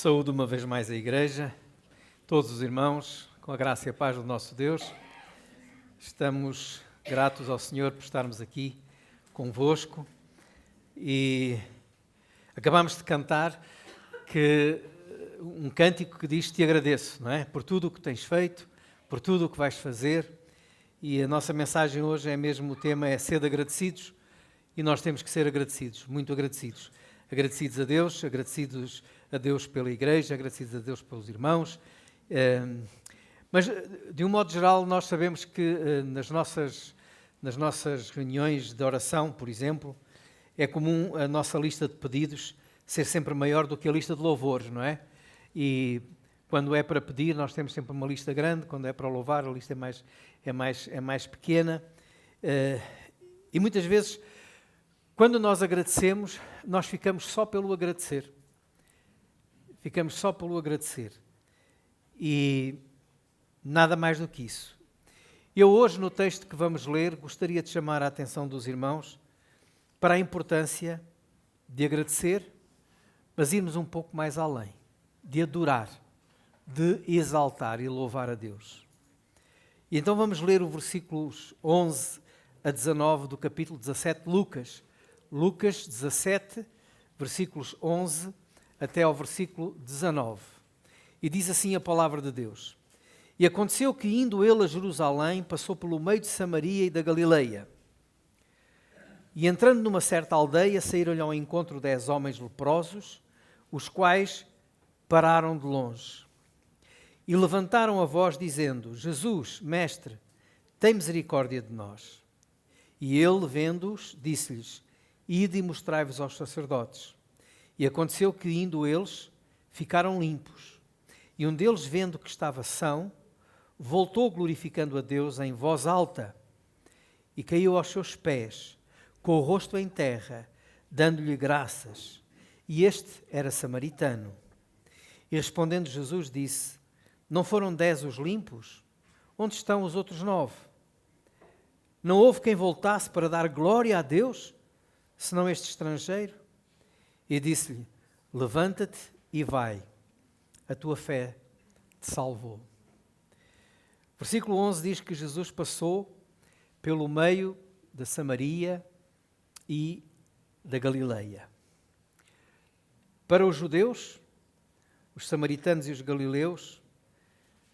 Saúdo uma vez mais a Igreja, todos os irmãos, com a graça e a paz do nosso Deus. Estamos gratos ao Senhor por estarmos aqui convosco e acabamos de cantar um cântico que diz: Te agradeço, não é? Por tudo o que tens feito, por tudo o que vais fazer. E a nossa mensagem hoje é mesmo, o tema é ser agradecidos, e nós temos que ser agradecidos, muito agradecidos. Agradecidos a Deus pela Igreja, agradecidos a Deus pelos irmãos. Mas, de um modo geral, nós sabemos que nas nossas reuniões de oração, por exemplo, é comum a nossa lista de pedidos ser sempre maior do que a lista de louvores, não é? E quando é para pedir, nós temos sempre uma lista grande; quando é para louvar, a lista é mais pequena. E muitas vezes, quando nós agradecemos, nós ficamos só pelo agradecer. Ficamos só pelo agradecer. E nada mais do que isso. Eu hoje, no texto que vamos ler, gostaria de chamar a atenção dos irmãos para a importância de agradecer, mas irmos um pouco mais além, de adorar, de exaltar e louvar a Deus. E então vamos ler os versículos 11 a 19 do capítulo 17 de Lucas. Lucas 17, versículos 11 até ao versículo 19. E diz assim a palavra de Deus: E aconteceu que, indo ele a Jerusalém, passou pelo meio de Samaria e da Galileia. E entrando numa certa aldeia, saíram-lhe ao encontro 10 homens leprosos, os quais pararam de longe. E levantaram a voz, dizendo: Jesus, Mestre, tem misericórdia de nós. E ele, vendo-os, disse-lhes: Ide e mostrai-vos aos sacerdotes. E aconteceu que, indo eles, ficaram limpos. E um deles, vendo que estava são, voltou glorificando a Deus em voz alta, e caiu aos seus pés, com o rosto em terra, dando-lhe graças. E este era samaritano. E respondendo Jesus, disse: Não foram 10 os limpos? Onde estão os outros 9? Não houve quem voltasse para dar glória a Deus, senão este estrangeiro? E disse-lhe: Levanta-te e vai, a tua fé te salvou. Versículo 11 diz que Jesus passou pelo meio da Samaria e da Galileia. Para os judeus, os samaritanos e os galileus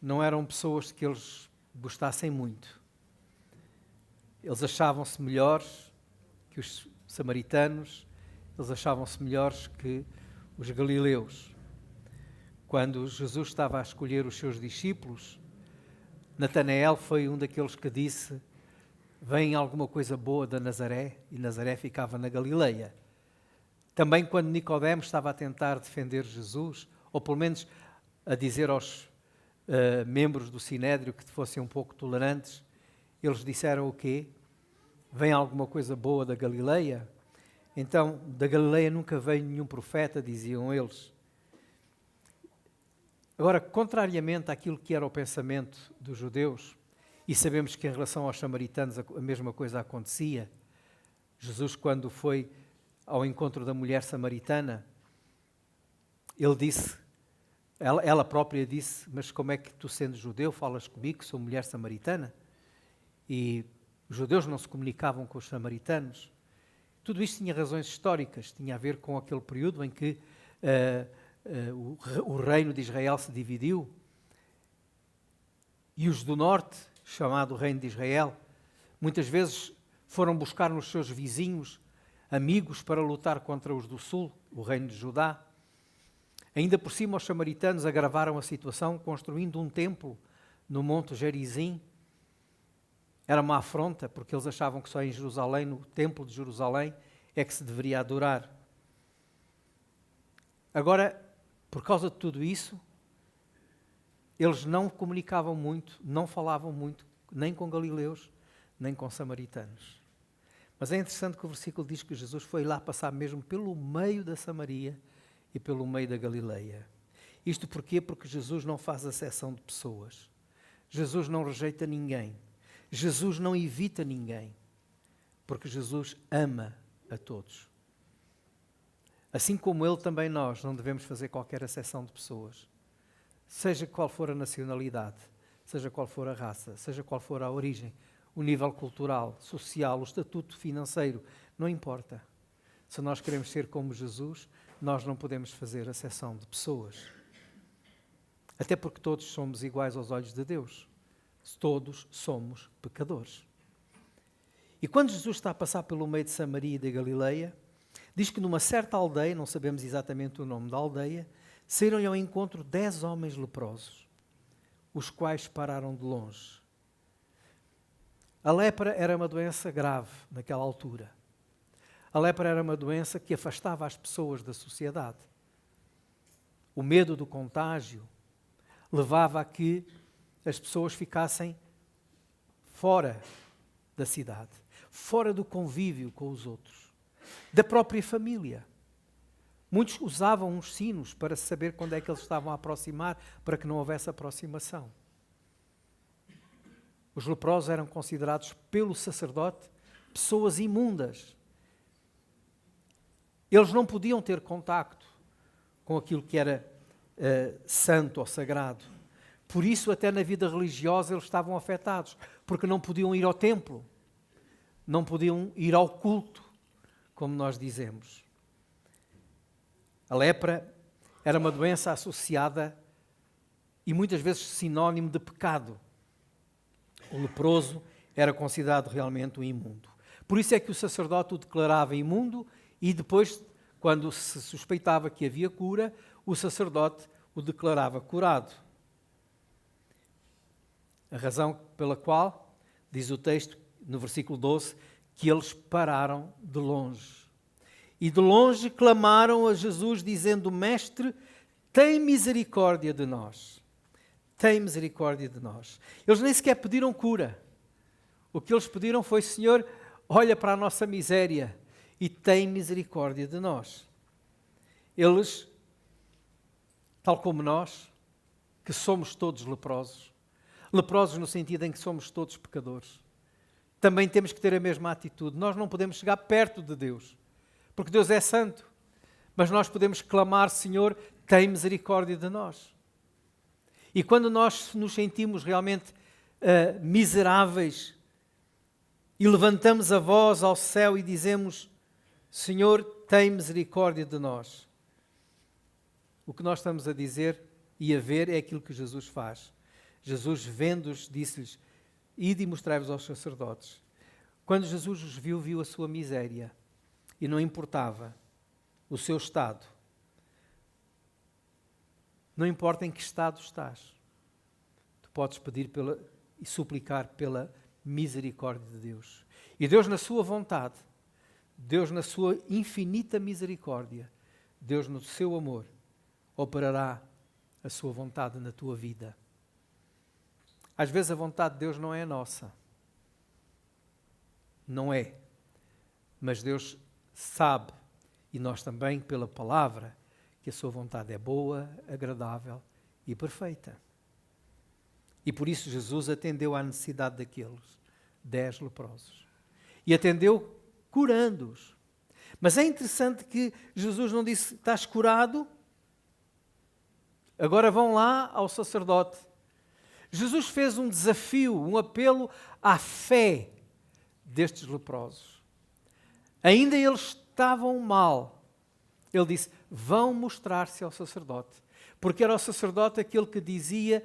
não eram pessoas que eles gostassem muito. Eles achavam-se melhores que os samaritanos, eles achavam-se melhores que os galileus. Quando Jesus estava a escolher os seus discípulos, Natanael foi um daqueles que disse: Vem alguma coisa boa da Nazaré? E Nazaré ficava na Galileia. Também quando Nicodemo estava a tentar defender Jesus, ou pelo menos a dizer aos membros do Sinédrio que fossem um pouco tolerantes, eles disseram o quê? Vem alguma coisa boa da Galileia? Então, da Galileia nunca veio nenhum profeta, diziam eles. Agora, contrariamente àquilo que era o pensamento dos judeus, e sabemos que em relação aos samaritanos a mesma coisa acontecia, Jesus, quando foi ao encontro da mulher samaritana, ele disse, ela própria disse: Mas como é que tu, sendo judeu, falas comigo que sou mulher samaritana? E os judeus não se comunicavam com os samaritanos. Tudo isto tinha razões históricas, tinha a ver com aquele período em que o reino de Israel se dividiu e os do norte, chamado Reino de Israel, muitas vezes foram buscar nos seus vizinhos amigos para lutar contra os do sul, o reino de Judá. Ainda por cima, os samaritanos agravaram a situação construindo um templo no Monte Gerizim. Era uma afronta, porque eles achavam que só em Jerusalém, no templo de Jerusalém, é que se deveria adorar. Agora, por causa de tudo isso, eles não comunicavam muito, não falavam muito, nem com galileus, nem com samaritanos. Mas é interessante que o versículo diz que Jesus foi lá passar mesmo pelo meio da Samaria e pelo meio da Galileia. Isto porquê? Porque Jesus não faz acepção de pessoas. Jesus não rejeita ninguém. Jesus não evita ninguém. Porque Jesus ama a todos. Assim como ele, também nós não devemos fazer qualquer acessão de pessoas. Seja qual for a nacionalidade, seja qual for a raça, seja qual for a origem, o nível cultural, social, o estatuto financeiro, não importa. Se nós queremos ser como Jesus, nós não podemos fazer acessão de pessoas. Até porque todos somos iguais aos olhos de Deus. Todos somos pecadores. E quando Jesus está a passar pelo meio de Samaria e da Galileia, diz que numa certa aldeia, não sabemos exatamente o nome da aldeia, saíram ao encontro 10 homens leprosos, os quais pararam de longe. A lepra era uma doença grave naquela altura. A lepra era uma doença que afastava as pessoas da sociedade. O medo do contágio levava a que as pessoas ficassem fora da cidade, fora do convívio com os outros, da própria família. Muitos usavam uns sinos para saber quando é que eles estavam a aproximar, para que não houvesse aproximação. Os leprosos eram considerados pelo sacerdote pessoas imundas. Eles não podiam ter contacto com aquilo que era santo ou sagrado. Por isso, até na vida religiosa, eles estavam afetados, porque não podiam ir ao templo, não podiam ir ao culto, como nós dizemos. A lepra era uma doença associada e muitas vezes sinónimo de pecado. O leproso era considerado realmente um imundo. Por isso é que o sacerdote o declarava imundo e depois, quando se suspeitava que havia cura, o sacerdote o declarava curado. A razão pela qual, diz o texto, no versículo 12, que eles pararam de longe. E de longe clamaram a Jesus, dizendo: Mestre, tem misericórdia de nós. Tem misericórdia de nós. Eles nem sequer pediram cura. O que eles pediram foi: Senhor, olha para a nossa miséria e tem misericórdia de nós. Eles, tal como nós, que somos todos leprosos, leprosos no sentido em que somos todos pecadores, também temos que ter a mesma atitude. Nós não podemos chegar perto de Deus, porque Deus é santo, mas nós podemos clamar: Senhor, tem misericórdia de nós. E quando nós nos sentimos realmente miseráveis e levantamos a voz ao céu e dizemos: Senhor, tem misericórdia de nós, o que nós estamos a dizer e a ver é aquilo que Jesus faz. Jesus, vendo-os, disse-lhes: Ide e mostrai-vos aos sacerdotes. Quando Jesus os viu, viu a sua miséria e não importava o seu estado. Não importa em que estado estás, tu podes pedir e suplicar pela misericórdia de Deus. E Deus, na sua vontade, Deus, na sua infinita misericórdia, Deus, no seu amor, operará a sua vontade na tua vida. Às vezes a vontade de Deus não é a nossa. Não é. Mas Deus sabe, e nós também, pela palavra, que a sua vontade é boa, agradável e perfeita. E por isso Jesus atendeu à necessidade daqueles 10 leprosos. E atendeu curando-os. Mas é interessante que Jesus não disse: estás curado, agora vão lá ao sacerdote. Jesus fez um desafio, um apelo à fé destes leprosos. Ainda eles estavam mal. Ele disse: vão mostrar-se ao sacerdote. Porque era o sacerdote aquele que dizia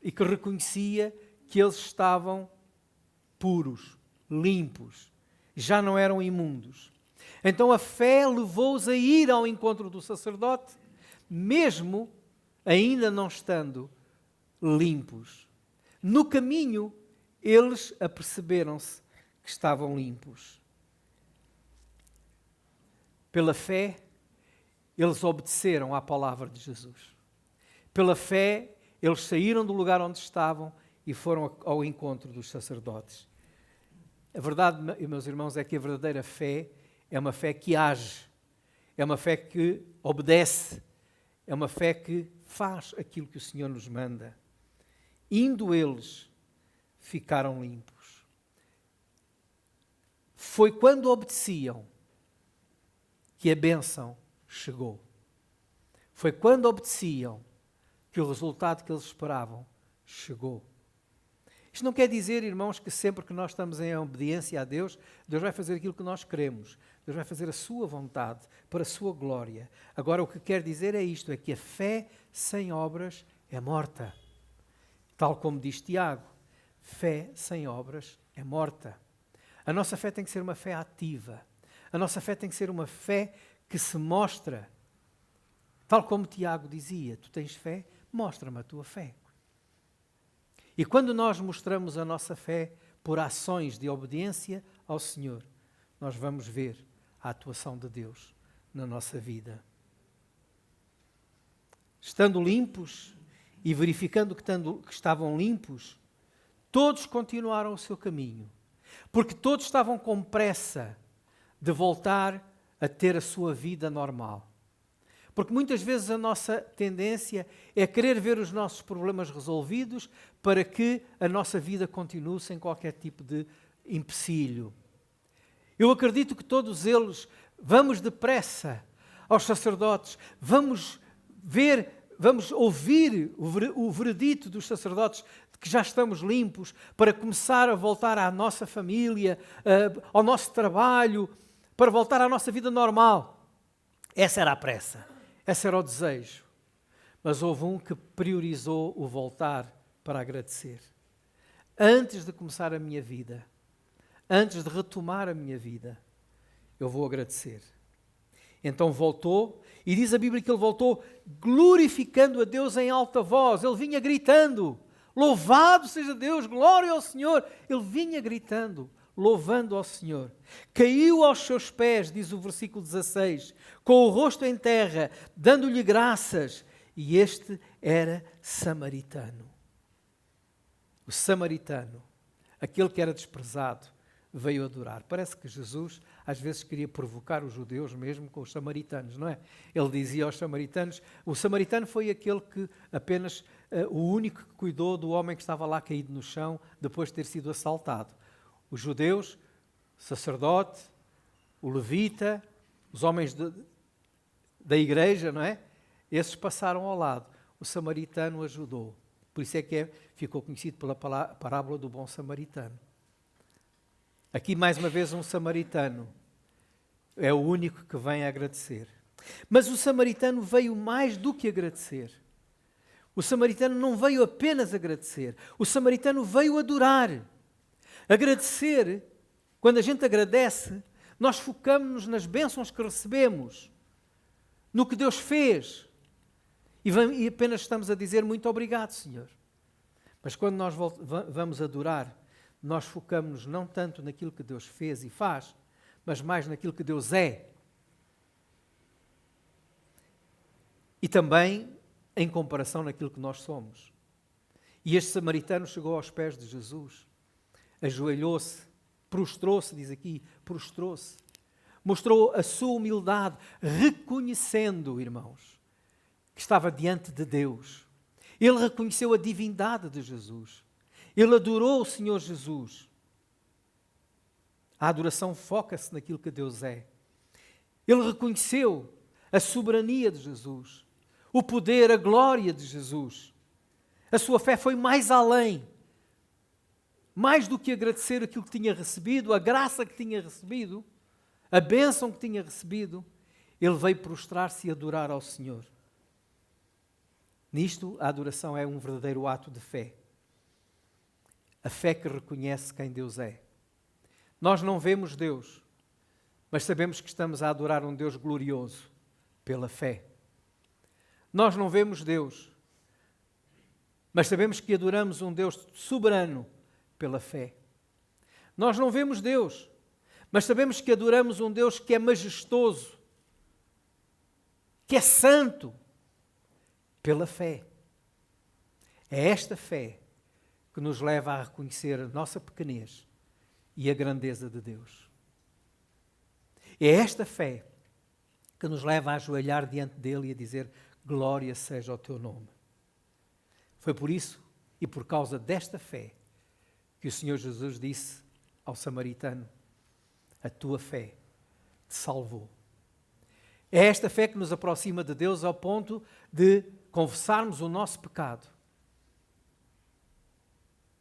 e que reconhecia que eles estavam puros, limpos, já não eram imundos. Então a fé levou-os a ir ao encontro do sacerdote, mesmo ainda não estando limpos. No caminho, eles aperceberam-se que estavam limpos. Pela fé, eles obedeceram à palavra de Jesus. Pela fé, eles saíram do lugar onde estavam e foram ao encontro dos sacerdotes. A verdade, meus irmãos, é que a verdadeira fé é uma fé que age, é uma fé que obedece, é uma fé que faz aquilo que o Senhor nos manda. Indo eles, ficaram limpos. Foi quando obedeciam que a bênção chegou. Foi quando obedeciam que o resultado que eles esperavam chegou. Isto não quer dizer, irmãos, que sempre que nós estamos em obediência a Deus, Deus vai fazer aquilo que nós queremos. Deus vai fazer a sua vontade, para a sua glória. Agora, o que quer dizer é isto, é que a fé sem obras é morta. Tal como diz Tiago, fé sem obras é morta. A nossa fé tem que ser uma fé ativa. A nossa fé tem que ser uma fé que se mostra. Tal como Tiago dizia, tu tens fé, mostra-me a tua fé. E quando nós mostramos a nossa fé por ações de obediência ao Senhor, nós vamos ver a atuação de Deus na nossa vida. Estando limpos e verificando que estavam limpos, todos continuaram o seu caminho, porque todos estavam com pressa de voltar a ter a sua vida normal. Porque muitas vezes a nossa tendência é querer ver os nossos problemas resolvidos para que a nossa vida continue sem qualquer tipo de empecilho. Eu acredito que todos eles, vamos depressa aos sacerdotes, vamos ouvir o veredito dos sacerdotes de que já estamos limpos para começar a voltar à nossa família, ao nosso trabalho, para voltar à nossa vida normal. Essa era a pressa. Esse era o desejo. Mas houve um que priorizou o voltar para agradecer. Antes de começar a minha vida, antes de retomar a minha vida, eu vou agradecer. Então voltou, e diz a Bíblia que ele voltou glorificando a Deus em alta voz. Ele vinha gritando, louvado seja Deus, glória ao Senhor. Ele vinha gritando, louvando ao Senhor. Caiu aos seus pés, diz o versículo 16, com o rosto em terra, dando-lhe graças. E este era samaritano. O samaritano, aquele que era desprezado, veio adorar. Parece que Jesus às vezes queria provocar os judeus mesmo com os samaritanos, não é? Ele dizia aos samaritanos, o samaritano foi aquele que apenas, o único que cuidou do homem que estava lá caído no chão depois de ter sido assaltado. Os judeus, o sacerdote, o levita, os homens da igreja, não é? Esses passaram ao lado. O samaritano ajudou. Por isso é que ficou conhecido pela parábola do bom samaritano. Aqui mais uma vez um samaritano. É o único que vem a agradecer. Mas o samaritano veio mais do que agradecer. O samaritano não veio apenas agradecer. O samaritano veio adorar. Agradecer, quando a gente agradece, nós focamos-nos nas bênçãos que recebemos, no que Deus fez. E apenas estamos a dizer muito obrigado, Senhor. Mas quando nós vamos adorar, nós focamos-nos não tanto naquilo que Deus fez e faz, mas mais naquilo que Deus é. E também em comparação naquilo que nós somos. E este samaritano chegou aos pés de Jesus, ajoelhou-se, prostrou-se, diz aqui, prostrou-se. Mostrou a sua humildade, reconhecendo, irmãos, que estava diante de Deus. Ele reconheceu a divindade de Jesus. Ele adorou o Senhor Jesus. A adoração foca-se naquilo que Deus é. Ele reconheceu a soberania de Jesus, o poder, a glória de Jesus. A sua fé foi mais além. Mais do que agradecer aquilo que tinha recebido, a graça que tinha recebido, a bênção que tinha recebido, ele veio prostrar-se e adorar ao Senhor. Nisto, a adoração é um verdadeiro ato de fé. A fé que reconhece quem Deus é. Nós não vemos Deus, mas sabemos que estamos a adorar um Deus glorioso pela fé. Nós não vemos Deus, mas sabemos que adoramos um Deus soberano pela fé. Nós não vemos Deus, mas sabemos que adoramos um Deus que é majestoso, que é santo, pela fé. É esta fé que nos leva a reconhecer a nossa pequenez e a grandeza de Deus. É esta fé que nos leva a ajoelhar diante dele e a dizer: glória seja o teu nome. Foi por isso e por causa desta fé que o Senhor Jesus disse ao samaritano: a tua fé te salvou. É esta fé que nos aproxima de Deus ao ponto de confessarmos o nosso pecado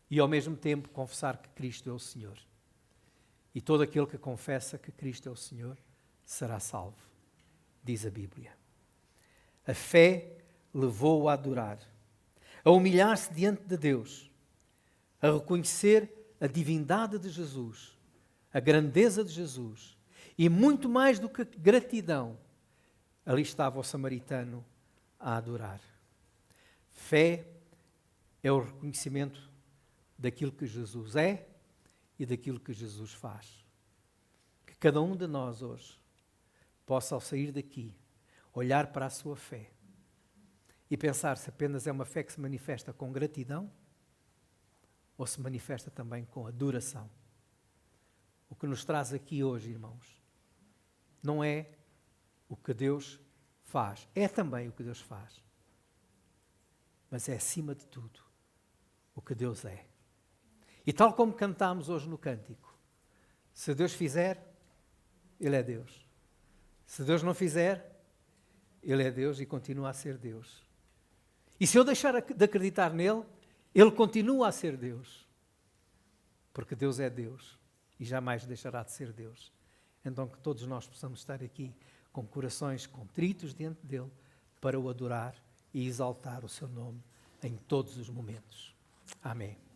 e ao mesmo tempo confessar que Cristo é o Senhor. E todo aquele que confessa que Cristo é o Senhor será salvo, diz a Bíblia. A fé levou-o a adorar, a humilhar-se diante de Deus, a reconhecer a divindade de Jesus, a grandeza de Jesus, e muito mais do que gratidão, ali estava o samaritano a adorar. Fé é o reconhecimento daquilo que Jesus é e daquilo que Jesus faz. Que cada um de nós hoje possa, ao sair daqui, olhar para a sua fé e pensar se apenas é uma fé que se manifesta com gratidão ou se manifesta também com adoração. O que nos traz aqui hoje, irmãos, não é o que Deus faz, é também o que Deus faz, mas é acima de tudo o que Deus é. E tal como cantámos hoje no cântico, se Deus fizer, Ele é Deus. Se Deus não fizer, Ele é Deus e continua a ser Deus. E se eu deixar de acreditar nele, Ele continua a ser Deus. Porque Deus é Deus e jamais deixará de ser Deus. Então que todos nós possamos estar aqui com corações contritos diante dEle para o adorar e exaltar o seu nome em todos os momentos. Amém.